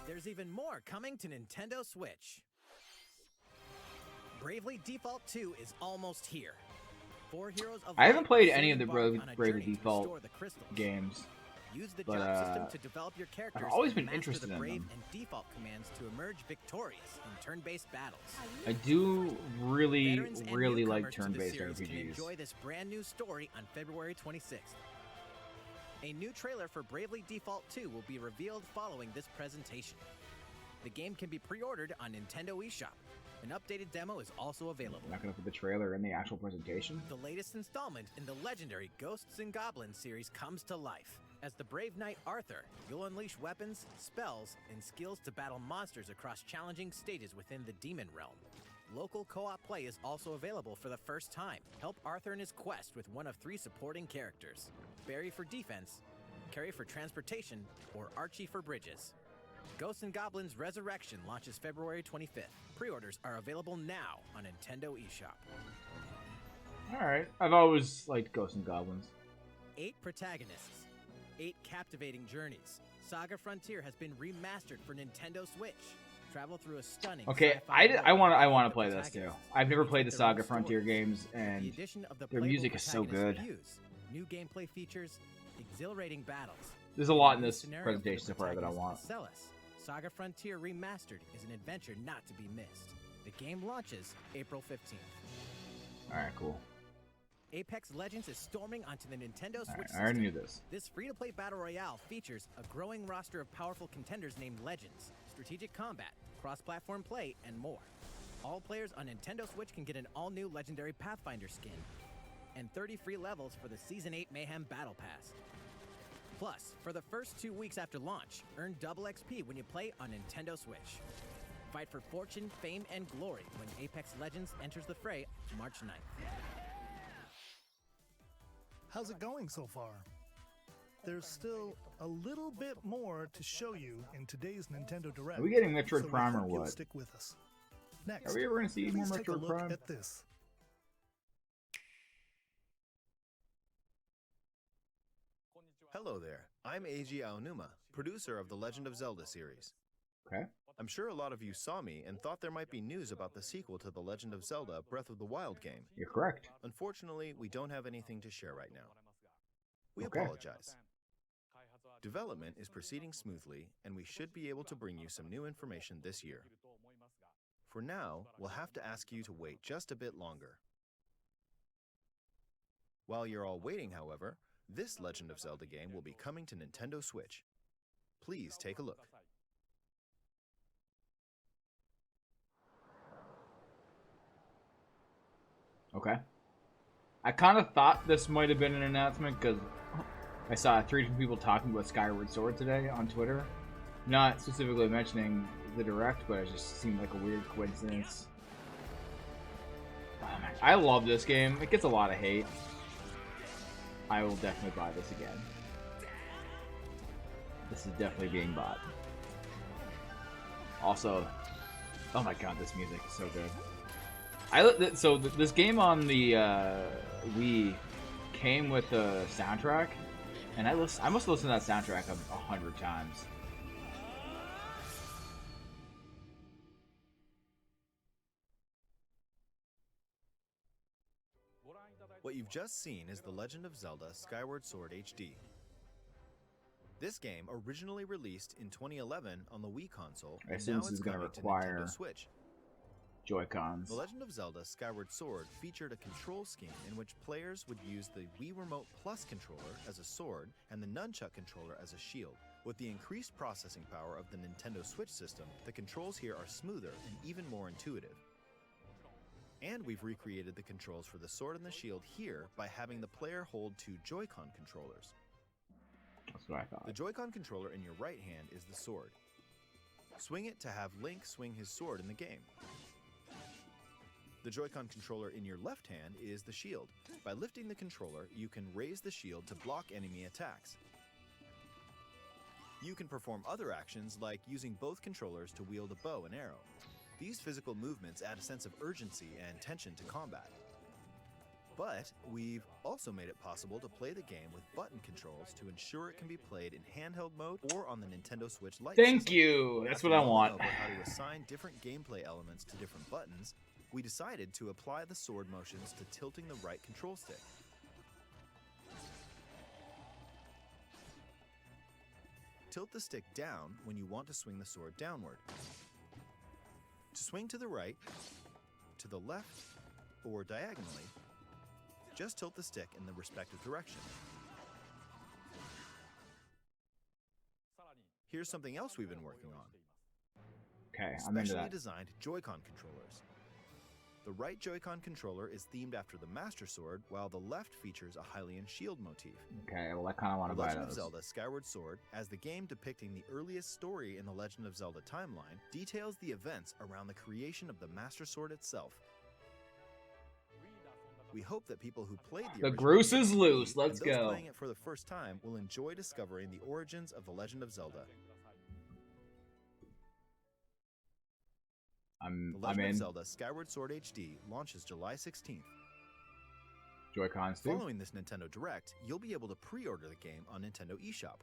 Speaker 6: There's even more coming to Nintendo Switch. Bravely Default 2 is almost here. 4 heroes of
Speaker 1: I haven't
Speaker 6: light
Speaker 1: played
Speaker 6: soon
Speaker 1: any of the
Speaker 6: embark on a
Speaker 1: Bravely
Speaker 6: journey to
Speaker 1: Default
Speaker 6: restore the crystals.
Speaker 1: games.
Speaker 6: Use the
Speaker 1: But,
Speaker 6: job system to develop your characters.
Speaker 1: I've always
Speaker 6: and
Speaker 1: been
Speaker 6: master
Speaker 1: interested
Speaker 6: the
Speaker 1: in
Speaker 6: brave
Speaker 1: them.
Speaker 6: and default commands to emerge victorious in turn-based battles.
Speaker 1: I do really,
Speaker 6: Veterans and
Speaker 1: really like
Speaker 6: newcomers to the
Speaker 1: turn-based
Speaker 6: series can
Speaker 1: RPGs.
Speaker 6: enjoy this brand new story on February 26th. A new trailer for Bravely Default 2 will be revealed following this presentation. The game can be pre-ordered on Nintendo eShop. An updated demo is also available.
Speaker 1: I'm not gonna put the trailer in the actual presentation.
Speaker 6: The latest installment in the legendary Ghosts and Goblins series comes to life. As the brave knight Arthur, you'll unleash weapons, spells, and skills to battle monsters across challenging stages within the demon realm. Local co-op play is also available for the first time. Help Arthur in his quest with one of 3 supporting characters: Barry for defense, Carrie for transportation, or Archie for bridges. Ghosts and Goblins Resurrection launches February 25th. Pre-orders are available now on Nintendo eShop.
Speaker 1: Alright. I've always liked Ghosts and Goblins.
Speaker 6: 8 protagonists, 8 captivating journeys. Saga Frontier has been remastered for Nintendo Switch. Travel through a stunning
Speaker 1: Okay,
Speaker 6: sci-fi
Speaker 1: I
Speaker 6: world
Speaker 1: want to
Speaker 6: with
Speaker 1: play this too.
Speaker 6: protagonists.
Speaker 1: I've never played the
Speaker 6: Their own
Speaker 1: Saga Frontier
Speaker 6: stories.
Speaker 1: games,
Speaker 6: The
Speaker 1: and
Speaker 6: addition of the
Speaker 1: their
Speaker 6: playable
Speaker 1: music is so good.
Speaker 6: protagonist views, new gameplay features, exhilarating battles.
Speaker 1: There's a lot in
Speaker 6: New
Speaker 1: this
Speaker 6: scenario for the
Speaker 1: presentation so far that I
Speaker 6: protagonist,
Speaker 1: want.
Speaker 6: Celis. Saga Frontier Remastered is an adventure not to be missed. The game launches April 15th.
Speaker 1: Alright, cool.
Speaker 6: Apex Legends is storming onto the Nintendo Switch
Speaker 1: I already
Speaker 6: system.
Speaker 1: knew this.
Speaker 6: This free-to-play battle royale features a growing roster of powerful contenders named Legends, strategic combat, cross-platform play, and more. All players on Nintendo Switch can get an all-new legendary Pathfinder skin, and 30 free levels for the Season 8 Mayhem Battle Pass. Plus, for the first 2 weeks after launch, earn double XP when you play on Nintendo Switch. Fight for fortune, fame, and glory when Apex Legends enters the fray March 9th.
Speaker 5: How's it going so far? There's still a little bit more to show you in today's Nintendo Direct.
Speaker 1: Are we getting Metroid
Speaker 5: so
Speaker 1: Prime
Speaker 5: we
Speaker 1: or
Speaker 5: hope you'll
Speaker 1: what?
Speaker 5: Stick with us. Next,
Speaker 1: Are we ever going to see more
Speaker 5: please take a
Speaker 1: Metroid
Speaker 5: look
Speaker 1: Prime?
Speaker 5: at this.
Speaker 18: Hello there, I'm Eiji Aonuma, producer of the Legend of Zelda series.
Speaker 1: Okay.
Speaker 18: I'm sure a lot of you saw me and thought there might be news about the sequel to the Legend of Zelda Breath of the Wild game.
Speaker 1: You're correct.
Speaker 18: Unfortunately, we don't have anything to share right now. We
Speaker 1: Okay.
Speaker 18: apologize. Development is proceeding smoothly, and we should be able to bring you some new information this year. For now, we'll have to ask you to wait just a bit longer. While you're all waiting, however, this Legend of Zelda game will be coming to Nintendo Switch. Please take a look.
Speaker 1: Okay. I kind of thought this might have been an announcement because I saw 3 different people talking about Skyward Sword today on Twitter. Not specifically mentioning the Direct, but it just seemed like a weird coincidence. Oh, man. I love this game. It gets a lot of hate. I will definitely buy this again. This is definitely being bought. Also, oh my god, this music is so good. This game on the Wii came with a soundtrack, and I must have listened to that soundtrack 100 times.
Speaker 18: What you've just seen is The Legend of Zelda Skyward Sword HD. This game originally released in 2011 on the Wii console,
Speaker 1: I
Speaker 18: and
Speaker 1: assume
Speaker 18: now
Speaker 1: this
Speaker 18: it's
Speaker 1: is going to
Speaker 18: coming to
Speaker 1: require
Speaker 18: Nintendo Switch.
Speaker 1: Joy-Cons.
Speaker 18: The Legend of Zelda Skyward Sword featured a control scheme in which players would use the Wii Remote Plus controller as a sword and the Nunchuck controller as a shield. With the increased processing power of the Nintendo Switch system, the controls here are smoother and even more intuitive. And we've recreated the controls for the sword and the shield here by having the player hold 2 Joy-Con controllers.
Speaker 1: That's what I thought.
Speaker 18: The Joy-Con controller in your right hand is the sword. Swing it to have Link swing his sword in the game. The Joy-Con controller in your left hand is the shield. By lifting the controller, you can raise the shield to block enemy attacks. You can perform other actions like using both controllers to wield a bow and arrow. These physical movements add a sense of urgency and tension to combat. But we've also made it possible to play the game with button controls to ensure it can be played in handheld mode or on the Nintendo Switch Lite
Speaker 1: Thank
Speaker 18: system.
Speaker 1: you! That's
Speaker 18: After
Speaker 1: what I
Speaker 18: mulling
Speaker 1: want.
Speaker 18: over how to assign different gameplay elements to different buttons, we decided to apply the sword motions to tilting the right control stick. Tilt the stick down when you want to swing the sword downward. To swing to the right, to the left, or diagonally, just tilt the stick in the respective direction. Here's something else we've been working on.
Speaker 1: Okay, I'm into
Speaker 18: Specially
Speaker 1: that.
Speaker 18: designed Joy-Con controllers. The right Joy-Con controller is themed after the Master Sword, while the left features a Hylian shield motif.
Speaker 1: Okay, well, I kind of want to
Speaker 18: The
Speaker 1: buy
Speaker 18: Legend of
Speaker 1: those.
Speaker 18: Zelda Skyward Sword, as the game depicting the earliest story in the Legend of Zelda timeline, details the events around the creation of the Master Sword itself. We hope that people who played
Speaker 1: The
Speaker 18: original
Speaker 1: Groose
Speaker 18: game
Speaker 1: is loose.
Speaker 18: and
Speaker 1: Let's
Speaker 18: those
Speaker 1: go.
Speaker 18: playing it for the first time will enjoy discovering the origins of the Legend of Zelda.
Speaker 1: I'm
Speaker 18: The Legend
Speaker 1: in.
Speaker 18: of Zelda Skyward Sword HD launches July 16th.
Speaker 1: Joy-Cons too.
Speaker 18: Following this Nintendo Direct, you'll be able to pre-order the game on Nintendo eShop.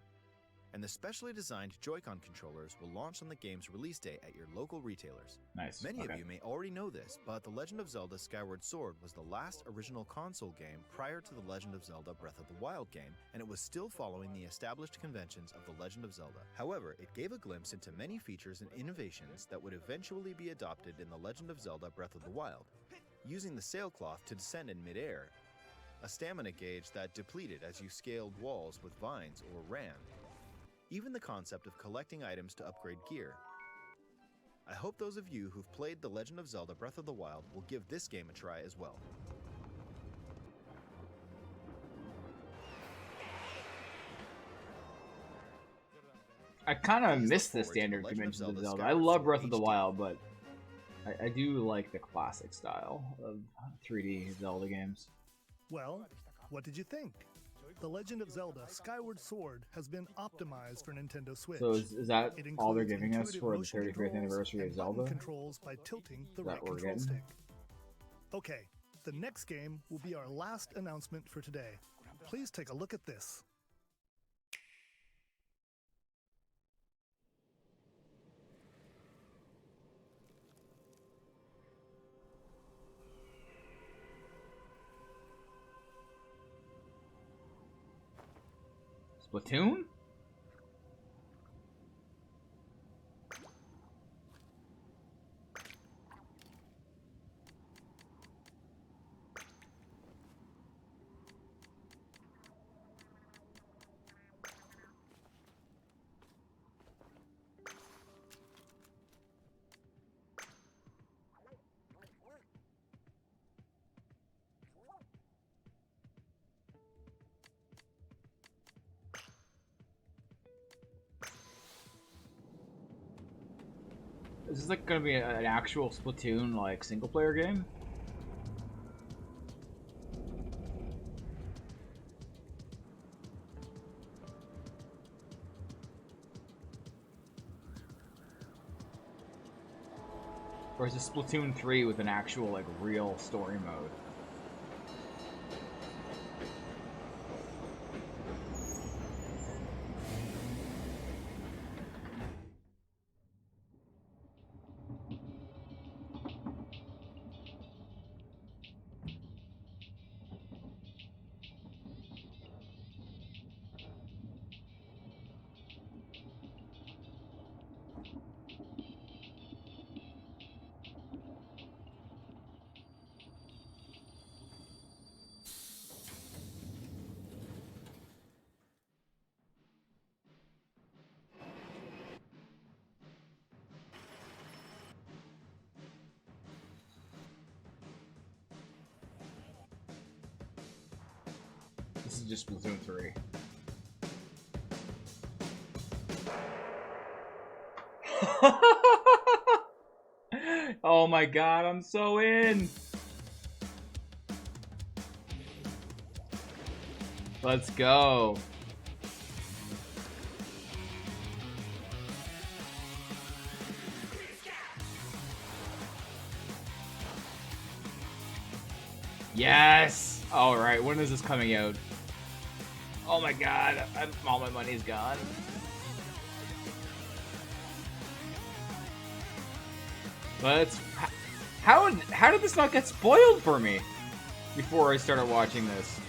Speaker 18: And the specially designed Joy-Con controllers will launch on the game's release date at your local retailers.
Speaker 1: Nice.
Speaker 18: Many
Speaker 1: Okay.
Speaker 18: of you may already know this, but The Legend of Zelda Skyward Sword was the last original console game prior to The Legend of Zelda Breath of the Wild game, and it was still following the established conventions of The Legend of Zelda. However, it gave a glimpse into many features and innovations that would eventually be adopted in The Legend of Zelda Breath of the Wild. Using the sailcloth to descend in midair, a stamina gauge that depleted as you scaled walls with vines or ran, even the concept of collecting items to upgrade gear. I hope those of you who've played The Legend of Zelda Breath of the Wild will give this game a try as well.
Speaker 1: I kind of
Speaker 18: Please
Speaker 1: miss
Speaker 18: look
Speaker 1: the
Speaker 18: forward to
Speaker 1: standard
Speaker 18: The Legend of
Speaker 1: dimensions of
Speaker 18: Zelda
Speaker 1: Zelda. I
Speaker 18: Skyward
Speaker 1: love
Speaker 18: Sword
Speaker 1: Breath of the
Speaker 18: HD.
Speaker 1: Wild, but I do like the classic style of 3D Zelda games.
Speaker 5: Well, what did you think? The Legend of Zelda Skyward Sword has been optimized for Nintendo Switch.
Speaker 1: So is that
Speaker 5: It
Speaker 1: all they're
Speaker 5: includes
Speaker 1: giving us
Speaker 5: intuitive
Speaker 1: for the
Speaker 5: motion
Speaker 1: 35th
Speaker 5: controls
Speaker 1: anniversary of
Speaker 5: and button
Speaker 1: Zelda?
Speaker 5: controls by tilting the
Speaker 1: Is that
Speaker 5: right
Speaker 1: what we're
Speaker 5: control
Speaker 1: getting?
Speaker 5: stick. Okay, the next game will be our last announcement for today. Please take a look at this.
Speaker 1: Splatoon? Is this like gonna be an actual Splatoon like single player game? Or is this Splatoon 3 with an actual like real story mode? This is just Splatoon 3. Oh my god, I'm so in! Let's go. Yes! Alright, when is this coming out? Oh my god, all my money's gone. Let's... How did this not get spoiled for me before I started watching this?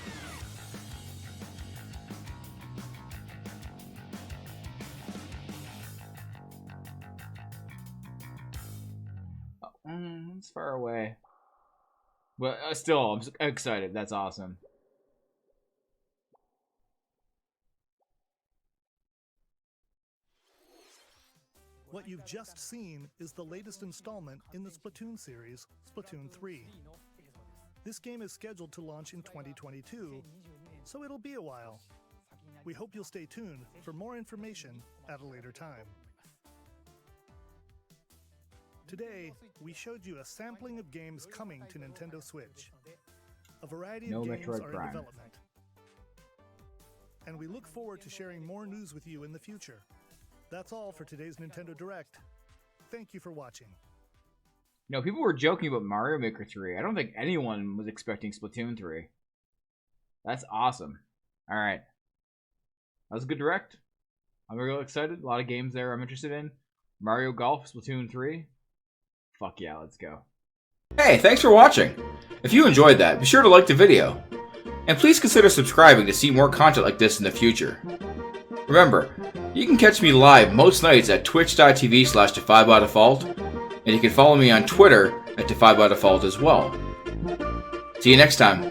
Speaker 1: far away. But still, I'm excited. That's awesome.
Speaker 5: What you've just seen is the latest installment in the Splatoon series, Splatoon 3. This game is scheduled to launch in 2022, so it'll be a while. We hope you'll stay tuned for more information at a later time. Today, we showed you a sampling of games coming to Nintendo Switch. A variety of games are in development. And we look forward to sharing more news with you in the future. That's all for today's Nintendo Direct. Thank you for watching.
Speaker 1: You know, people were joking about Mario Maker 3. I don't think anyone was expecting Splatoon 3. That's awesome. Alright. That was a good Direct. I'm really excited. A lot of games there I'm interested in. Mario Golf, Splatoon 3. Fuck yeah, let's go.
Speaker 19: Hey, thanks for watching. If you enjoyed that, be sure to like the video. And please consider subscribing to see more content like this in the future. Remember, you can catch me live most nights at twitch.tv/DefyByDefault, and you can follow me on Twitter at DefyByDefault as well. See you next time.